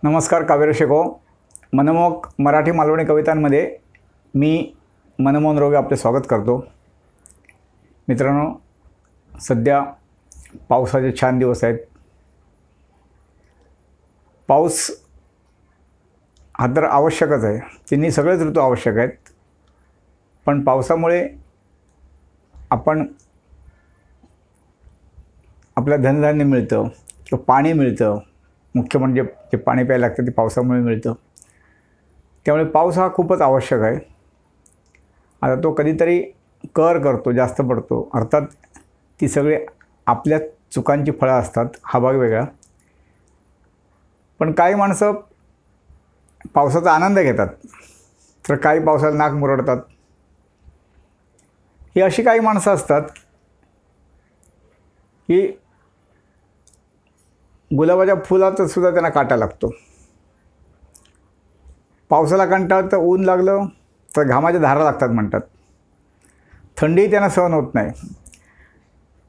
नमस्कार काव्य शिको मनमोहक मराठी मालवणी कवितांमध्ये मी मनमोहन रोगे आपले स्वागत करतो। मित्रांनो, सध्या पावसाचे छान दिवस आहेत। पाऊस हा तर आवश्यकच आहे, तिन्ही सगळेच ऋतू आवश्यक आहेत। पण पावसामुळे आपण आपल्या धनधान्य मिळतं किंवा पाणी मिळतं। मुख्य म्हणजे जे पाणी प्यायला लागतं ते पावसामुळे मिळतं। त्यामुळे पाऊस हा खूपच आवश्यक आहे। आता तो कधीतरी कहर करतो, जास्त पडतो, अर्थात ती सगळे आपल्या चुकांची फळं असतात, हा भाग वेगळा। पण काही माणसं पावसाचा आनंद घेतात, तर काही पावसाला नाक मुरडतात। ही अशी काही माणसं असतात की गुलाबाच्या फुलात सुद्धा त्यांना काटा लागतो। पावसाला कंटाळा तर ऊन लागलं तर घामाच्या धारा लागतात म्हणतात। थंडी त्यांना सहन होत नाही।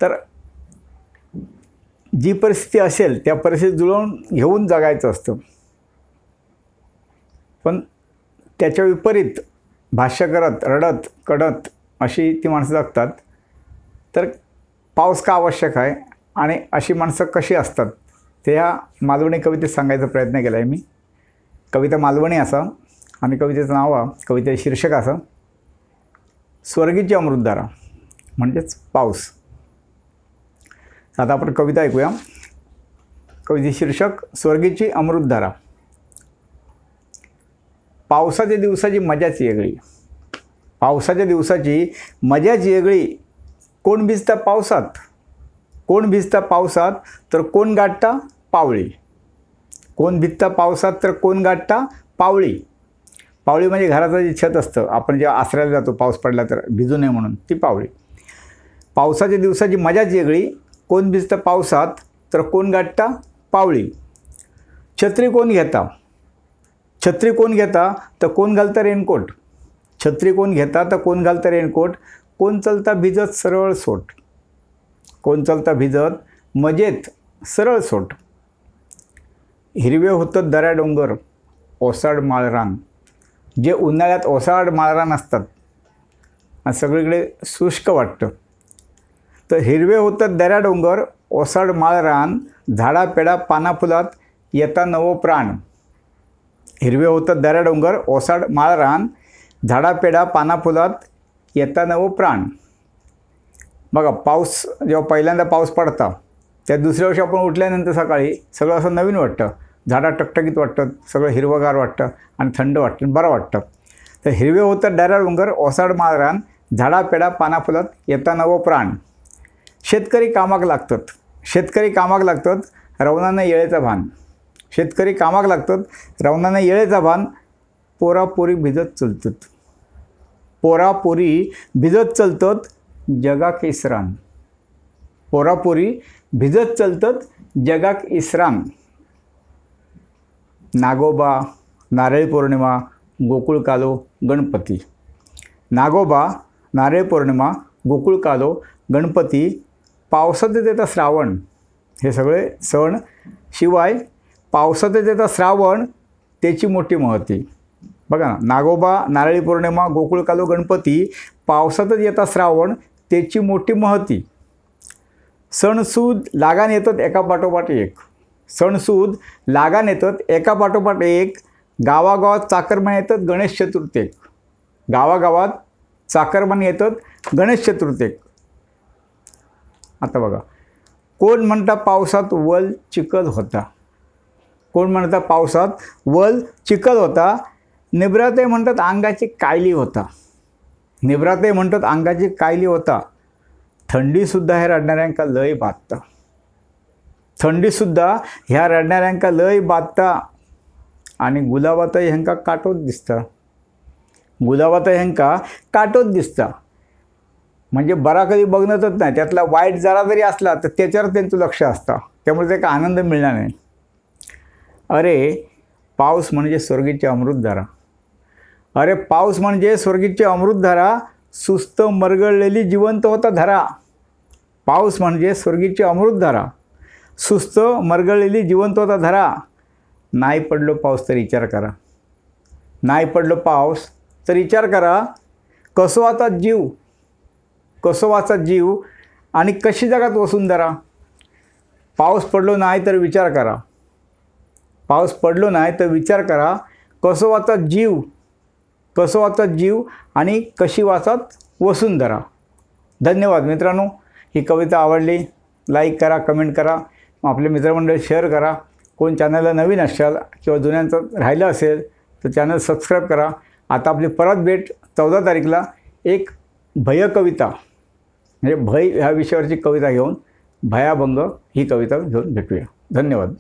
तर जी परिस्थिती असेल त्या परिस्थितीत जुळवून घेऊन जगायचं असतं। पण त्याच्या विपरीत भाष्य करत, रडत कडत अशी ती माणसं जगतात। तर पाऊस का आवश्यक आहे आणि अशी माणसं कशी असतात ते ह्या मालवणी कवितेत सांगायचा प्रयत्न केला आहे मी। कविता मालवणी असा आणि कवितेचं नाव, कवितेचं शीर्षक असं स्वर्गीची अमृतधारा, म्हणजेच पाऊस। आता आपण कविता ऐकूया। कवितेचे शीर्षक स्वर्गीची अमृतधारा। पावसाच्या दिवसाची मजाच वेगळी, पावसाच्या दिवसाची मजाच वेगळी। कोण भिजता पावसात, कोण भिजता पावसात तर कोण गाठता पावळी। कोण भिजता पावसात तर कोण गाठता पावळी। पावळी म्हणजे घराचं जे छत असतं, आपण जेव्हा आसऱ्याला जातो पाऊस पडला तर भिजू नये म्हणून, ती पावळी। पावसाच्या दिवसाची मजाच वेगळी। कोण भिजता पावसात तर कोण गाठता पावळी। छत्री कोण घेता, छत्री कोण घेता तर कोण घालता रेनकोट। छत्री कोण घेता तर कोण घालता रेनकोट। कोण चलता भिजत सरळ सोट, कोण चलता भिजत मजेत सरळ सोट। हिरवे होतं दऱ्या डोंगर ओसाड माळरान, जे उन्हाळ्यात ओसाड माळरान असतात आणि सगळीकडे शुष्क वाटतं, तर हिरवे होतं दऱ्या डोंगर ओसाड माळरान, झाडा पेडा पाना फुलात येता नवो प्राण। हिरवे होतं दऱ्या डोंगर ओसाड माळरान, झाडा पेडा पाना फुलात येता नवो प्राण। बघा, पाऊस जेव्हा पहिल्यांदा पाऊस पडता त्या दुसऱ्या वर्षी आपण उठल्यानंतर सकाळी सगळं असं नवीन वाटतं, झाडा टकटकीत वाटतं, सगळं हिरवंगार वाटतं आणि थंड वाटतं, बरं वाटतं। तर हिरवे होतं दऱ्या डोंगर ओसाड माळरान, झाडा पेडा पाना फुलात येता नवो प्राण। शेतकरी कामाक लागतात, शेतकरी कामाक लागतात, रवणानं येळेचा भान। शेतकरी कामाक लागतात, रवणानं येळेचा भान। पोरापोरी भिजत चलतात, पोरापोरी भिजत चलतात जगाक इसरान। पोरापोरी भिजत चलतात जगाक इसरान। नागोबा, नारळी पौर्णिमा, गोकुळ कालो गणपती। नागोबा, नारळी पौर्णिमा, गोकुळ कालो गणपती, पावसातच येता श्रावण। हे सगळे सण, शिवाय पावसातच येता श्रावण, त्याची मोठी महती। बघा ना, नागोबा, नारळी पौर्णिमा, गोकुळ कालो गणपती, पावसातच येता श्रावण, त्याची मोठी महती। सणसूद लागान येतात एका पाठोपाठ एक, सणसूद लागान येतात एका पाठोपाठ एक। गावागावात चाकरमान्य येतात गणेश चतुर्थीक, गावागावात चाकरमान्य येतात गणेश चतुर्थीक। आता बघा, कोण म्हणता पावसात वल चिखल होता, कोण म्हणता पावसात वल चिखल होता। निभ्राते म्हणतात अंगाची कायली होता, निभ्राते म्हणतात अंगाची कायली होता। थंडीसुद्धा ह्या रडणाऱ्यांका लय बाधता, थंडीसुद्धा ह्या रडणाऱ्यांका लय बाधता। आणि गुलाबातही ह्यांका काटोच दिसता, गुलाबातही ह्यांका काटोच दिसता। म्हणजे बरा कधी बघणतच नाही, त्यातला वाईट जरा जरी असला तर त्याच्यावर त्यांचं लक्ष असतं, त्यामुळे त्याला आनंद मिळणार नाही। अरे पाऊस म्हणजे स्वर्गीची अमृतधारा, अरे पाऊस म्हणजे स्वर्गीची अमृतधारा। सुस्त मरगळलेली जिवंत होता धरा, पाऊस म्हणजे स्वर्गीची अमृतधारा। सुस्त मरगळलेली जिवंत होता धरा। नाही पडलो पाऊस तर विचार करा. नाही पडलो पाऊस तर विचार करा. कसं वाचत जीव, कसं वाचत जीव आणि कशी जगात वसुंधरा. पाऊस पडलो नाही तर विचार करा. पाऊस पडलो नाही तर विचार करा. कसं वाचत जीव, कसं वाचत जीव आणि कशी वाचत वसुंधरा. धन्यवाद मित्रांनो. ही कविता आवडली लाईक करा, कमेंट करा, आपले मित्रमंडळी शेअर करा. कोण चॅनलला नवीन असाल किंवा जुन्यांचं राहिलं असेल तर चॅनल सबस्क्राईब करा. आता आपली परत भेट 14 तारीखला एक भयकविता म्हणजे भय ह्या विषयावरची कविता घेऊन, भयाभंग ही कविता घेऊन भेटूया. धन्यवाद.